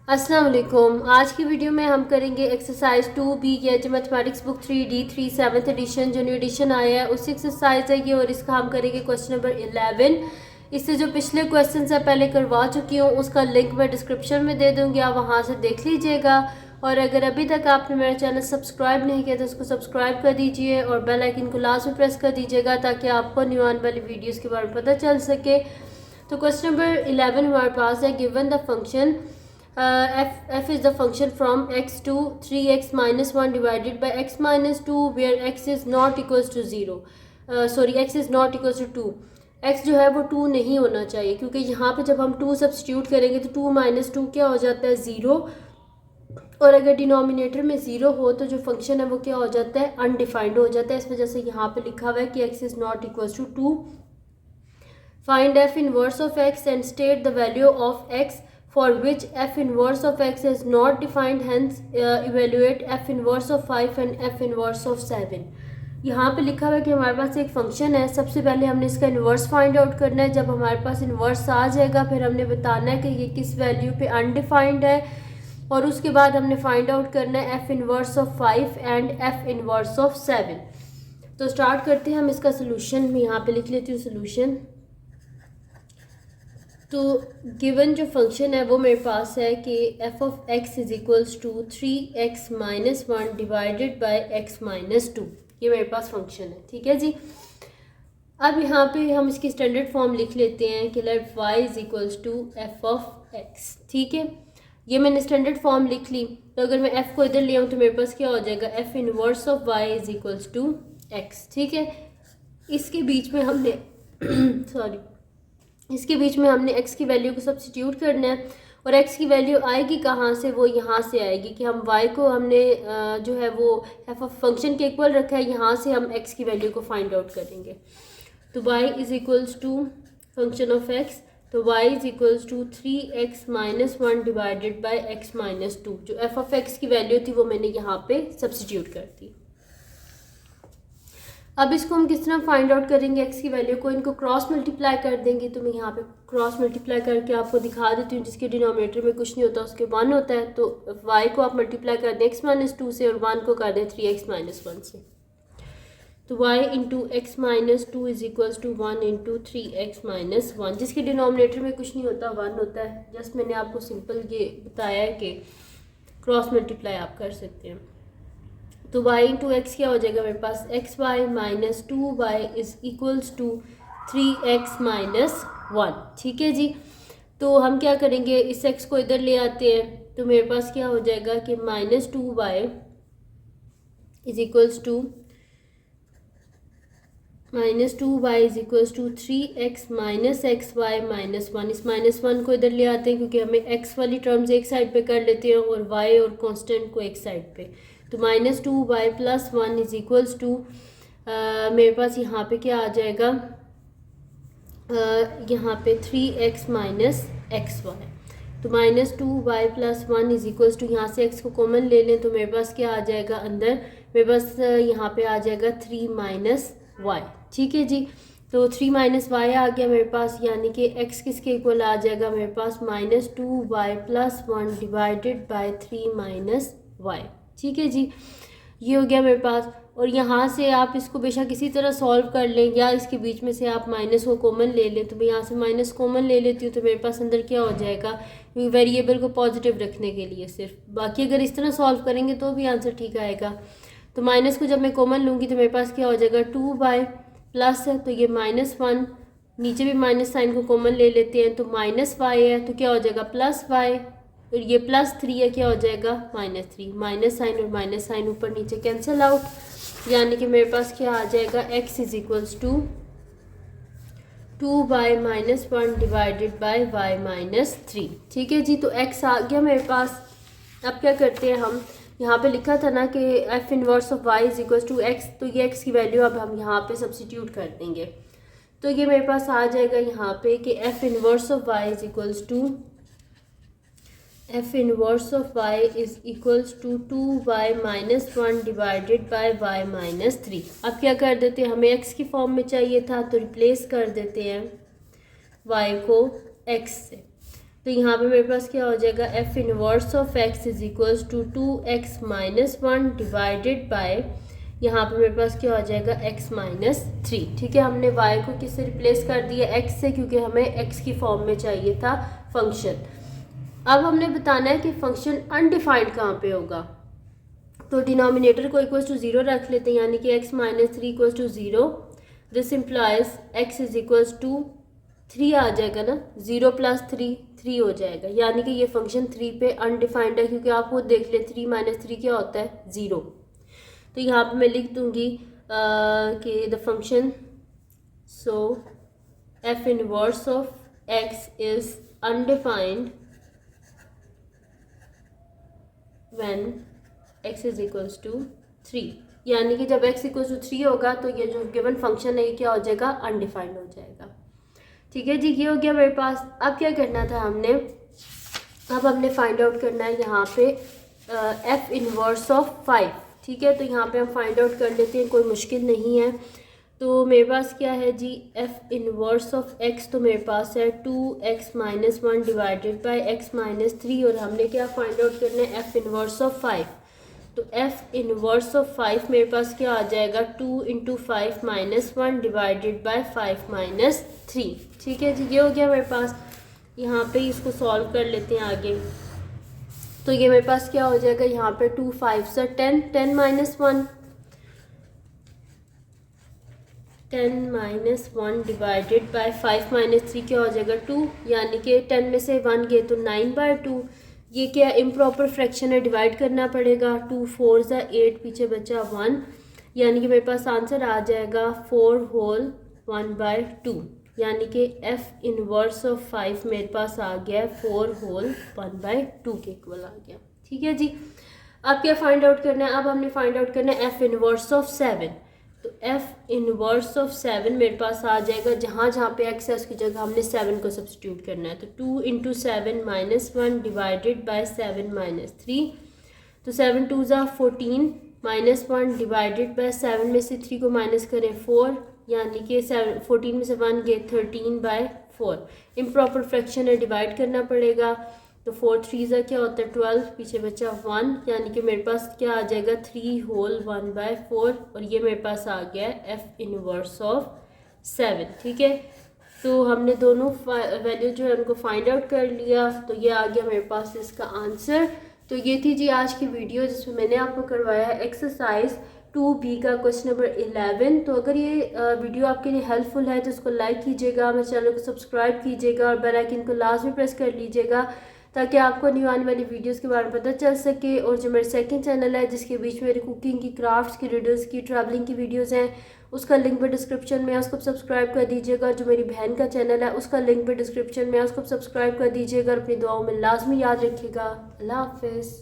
अस्सलाम वालेकुम। आज की वीडियो में हम करेंगे एक्सरसाइज 2B की H mathematics book 3D3 7th edition जो न्यू एडिशन आया है उसी एक्सरसाइज है ये, और इसका हम करेंगे क्वेश्चन नंबर 11। इससे जो पिछले क्वेश्चन है पहले करवा चुकी हूँ, उसका लिंक मैं डिस्क्रिप्शन में दे दूँगी, आप वहाँ से देख लीजिएगा। और अगर अभी तक आपने मेरा चैनल सब्सक्राइब नहीं किया तो उसको सब्सक्राइब कर दीजिए और बेल आइकन को लास्ट में प्रेस कर दीजिएगा ताकि आपको न्यू आने वाली वीडियोज़ के बारे में पता चल सके। तो क्वेश्चन नंबर 11 हमारे पास है, given the function f is the function from x to 3x minus 1 divided by x minus 2 where x is not equals to 0 x is not equals to 2। x जो है वो 2 नहीं होना चाहिए क्योंकि यहाँ पे जब हम 2 सब्सटीट्यूट करेंगे तो 2 माइनस 2 क्या हो जाता है 0, और अगर डिनोमिनेटर में 0 हो तो जो फंक्शन है वो क्या हो जाता है अनडिफाइंड हो जाता है। इस वजह से यहाँ पे लिखा हुआ है कि x is not equals to 2। Find f inverse of x and state the value of x for which f inverse of x is not defined, hence evaluate f inverse of 5 and f inverse of 7। यहाँ पे लिखा हुआ है कि हमारे पास एक function है, सबसे पहले हमने इसका इन्वर्स फाइंड आउट करना है। जब हमारे पास इन्वर्स आ जाएगा फिर हमने बताना है कि ये किस वैल्यू पे अनडिफाइंड है, और उसके बाद हमने फाइंड आउट करना है f inverse of 5 and f inverse of 7। तो स्टार्ट करते हैं हम इसका सोल्यूशन। मैं यहाँ पे लिख लेती हूँ सोल्यूशन। तो गिवन जो फंक्शन है वो मेरे पास है कि f of x is equals to 3x minus 1 divided by x minus 2। ये मेरे पास फंक्शन है, ठीक है जी। अब यहाँ पे हम इसकी स्टैंडर्ड फॉर्म लिख लेते हैं कि let y is equals to f of x, ठीक है। ये मैंने स्टैंडर्ड फॉर्म लिख ली, तो अगर मैं f को इधर ले आऊँ तो मेरे पास क्या हो जाएगा f inverse of y is equals to x, ठीक है। इसके बीच में हमने इसके बीच में हमने x की वैल्यू को सब्स्टिट्यूट करना है, और x की वैल्यू आएगी कहाँ से, वो यहाँ से आएगी कि हम y को हमने जो है वो f ऑफ फंक्शन के इक्वल रखा है, यहाँ से हम x की वैल्यू को फाइंड आउट करेंगे। तो y is equals to function of x, तो y is equals to 3x minus 1 divided by x minus 2। जो f ऑफ x की वैल्यू थी वो मैंने यहाँ पे सब्स्टिट्यूट कर दी। अब इसको हम किस तरह फाइंड आउट करेंगे x की वैल्यू को, इनको क्रॉस मल्टीप्लाई कर देंगे। तो मैं यहाँ पे क्रॉस मल्टीप्लाई करके आपको दिखा देती हूँ। जिसके डिनोमिनेटर में कुछ नहीं होता उसके 1 होता है, तो y को आप मल्टीप्लाई कर दें x माइनस 2 से और 1 को कर दें 3x माइनस 1 से। तो y into x minus 2 is equals to 1 into 3x minus 1। जिसके डिनोमिनेटर में कुछ नहीं होता 1 होता है। जस्ट मैंने आपको सिंपल ये बताया है कि क्रॉस मल्टीप्लाई आप कर सकते हैं। तो y इंटू एक्स क्या हो जाएगा मेरे पास x y minus 2y is equals to 3x minus 1, ठीक है जी। तो हम क्या करेंगे, इस x को इधर ले आते हैं, तो मेरे पास क्या हो जाएगा कि minus 2y is equals to 3x minus x y minus 1। इस माइनस 1 को इधर ले आते हैं क्योंकि हमें x वाली टर्म्स एक साइड पे कर लेते हैं और y और कांस्टेंट को एक साइड पे। तो minus 2y plus 1 is equals to मेरे पास यहाँ पे क्या आ जाएगा, यहाँ पे 3x माइनस एक्स वाई। तो minus 2y plus 1 is equals to, यहाँ से x को कॉमन ले लें तो मेरे पास क्या आ जाएगा अंदर, मेरे पास यहाँ पे आ जाएगा 3 माइनस y, ठीक है जी। तो 3 माइनस वाई आ गया मेरे पास, यानी कि x किसके इक्वल आ जाएगा मेरे पास minus 2y plus 1 divided by 3 minus y, ठीक है जी। ये हो गया मेरे पास। और यहाँ से आप इसको बेशक इसी तरह सॉल्व कर लें या इसके बीच में से आप माइनस को कॉमन ले लें। तो मैं यहाँ से माइनस कॉमन ले लेती हूँ तो मेरे पास अंदर क्या हो जाएगा, वेरिएबल को पॉजिटिव रखने के लिए सिर्फ। बाकी अगर इस तरह सॉल्व करेंगे तो भी आंसर ठीक आएगा। तो माइनस को जब मैं कॉमन लूँगी तो मेरे पास क्या हो जाएगा 2y प्लस है, तो ये माइनस 1, नीचे भी माइनस साइन को कॉमन ले लेते हैं तो माइनस y है, तो क्या हो जाएगा प्लस y, और ये प्लस 3 है, क्या हो जाएगा माइनस 3। माइनस साइन और माइनस साइन ऊपर नीचे कैंसिल आउट, यानी कि मेरे पास क्या आ जाएगा x is equals to 2y minus 1 divided by y minus 3, ठीक है जी। तो x आ गया मेरे पास। अब क्या करते हैं, हम यहाँ पे लिखा था ना कि f inverse of y is equals to x, तो ये x की वैल्यू अब हम यहाँ पे सब्स्टिट्यूट कर देंगे। तो ये मेरे पास आ जाएगा यहाँ पे कि f inverse of y is equals to f inverse of y is equals to 2y minus 1 divided by y minus 3। अब क्या कर देते हैं, हमें x की फॉर्म में चाहिए था तो रिप्लेस कर देते हैं y को x से। तो यहाँ पे मेरे पास क्या हो जाएगा, f inverse of x is equals to 2x minus 1 divided by, यहाँ पे मेरे पास क्या हो जाएगा, x माइनस 3। ठीक है, हमने y को किससे रिप्लेस कर दिया, x से, क्योंकि हमें x की फॉर्म में चाहिए था फंक्शन। अब हमने बताना है कि फंक्शन अनडिफाइंड कहाँ पे होगा। तो डिनोमिनेटर को इक्वल्स टू 0 रख लेते हैं, यानी कि x minus 3 equals to 0। This implies x is equals to 3 आ जाएगा ना, 0 प्लस 3 हो जाएगा, यानी कि ये फंक्शन 3 पे अनडिफाइंड है, क्योंकि आप खुद देख ले 3 माइनस 3 क्या होता है, 0। तो यहाँ पे मैं लिख दूंगी कि the function, so f inverse of x is undefined when x is equals to 3, यानी कि जब x इक्वल्स टू 3 होगा तो ये जो गिवन फंक्शन है ये क्या हो जाएगा, अनडिफाइंड हो जाएगा। ठीक है जी, ये हो गया मेरे पास। अब क्या करना था हमने, अब हमने फाइंड आउट करना है यहाँ पे f इनवर्स ऑफ 5। ठीक है, तो यहाँ पे हम फाइंड आउट कर लेते हैं, कोई मुश्किल नहीं है। तो मेरे पास क्या है जी, f इनवर्स ऑफ x, तो मेरे पास है 2x minus 1 divided by x minus 3, और हमने क्या फाइंड आउट करना है, f इनवर्स ऑफ 5। तो f इनवर्स ऑफ 5 मेरे पास क्या आ जाएगा, 2 into 5 minus 1 divided by 5 minus 3। ठीक है जी, ये हो गया मेरे पास। यहाँ पे इसको सॉल्व कर लेते हैं आगे। तो ये मेरे पास क्या हो जाएगा, यहाँ पे 2 5 से 10, 10 minus 1, 10 minus 1 divided bye 5 minus 3 क्या हो जाएगा, 2, यानी कि 10 में से 1 गए तो 9/2। ये क्या इम्प्रॉपर फ्रैक्शन है, डिवाइड करना पड़ेगा। 2 4 ज़ा 8, पीछे बचा 1, यानी कि मेरे पास आंसर आ जाएगा 4 होल 1/2, यानी कि f इनवर्स ऑफ 5 मेरे पास आ गया 4 होल 1/2 के इक्वल आ गया। ठीक है जी, अब क्या फाइंड आउट करना है, अब हमने फाइंड आउट करना है f इनवर्स ऑफ 7। तो f इनवर्स ऑफ 7 मेरे पास आ जाएगा, जहाँ जहाँ पे x है उसकी जगह हमने 7 को सब्सटीट्यूट करना है। तो 2 into 7 minus 1 divided bye 7 minus 3, तो 7 2 ज़ा 14 माइनस 1 डिवाइडेड बाय 7 में से 3 को माइनस करें 4, यानी कि 14 में से 1 गए 13/4। इम्प्रॉपर फ्रैक्शन है, डिवाइड करना पड़ेगा। तो 4 3 ज़ा क्या होता है 12, पीछे बचा 1, यानी कि मेरे पास क्या आ जाएगा 3 होल 1/4, और ये मेरे पास आ गया f इनवर्स ऑफ 7। ठीक है, तो हमने दोनों वैल्यू जो है उनको फाइंड आउट कर लिया, तो ये आ गया मेरे पास इसका आंसर। तो ये थी जी आज की वीडियो, जिसमें मैंने आपको करवाया है एक्सरसाइज 2B का क्वेश्चन नंबर 11। तो अगर ये वीडियो आपके लिए हेल्पफुल है तो इसको लाइक कीजिएगा, मेरे चैनल को सब्सक्राइब कीजिएगा और बेल आइकन को लाजमी प्रेस कर लीजिएगा, ताकि आपको न्यू आने वाली वीडियोस के बारे में पता चल सके। और जो मेरे सेकंड चैनल है, जिसके बीच मेरी कुकिंग की, क्राफ्ट्स की, रिडल्स की, ट्रैवलिंग की वीडियोस हैं, उसका लिंक भी डिस्क्रिप्शन में है, उसको सब्सक्राइब कर दीजिएगा। जो मेरी बहन का चैनल है उसका लिंक भी डिस्क्रिप्शन में है, उसको सब्सक्राइब कर दीजिएगा। अपनी दुआओं में लाजमी याद रखिएगा। अल्लाह हाफिज़।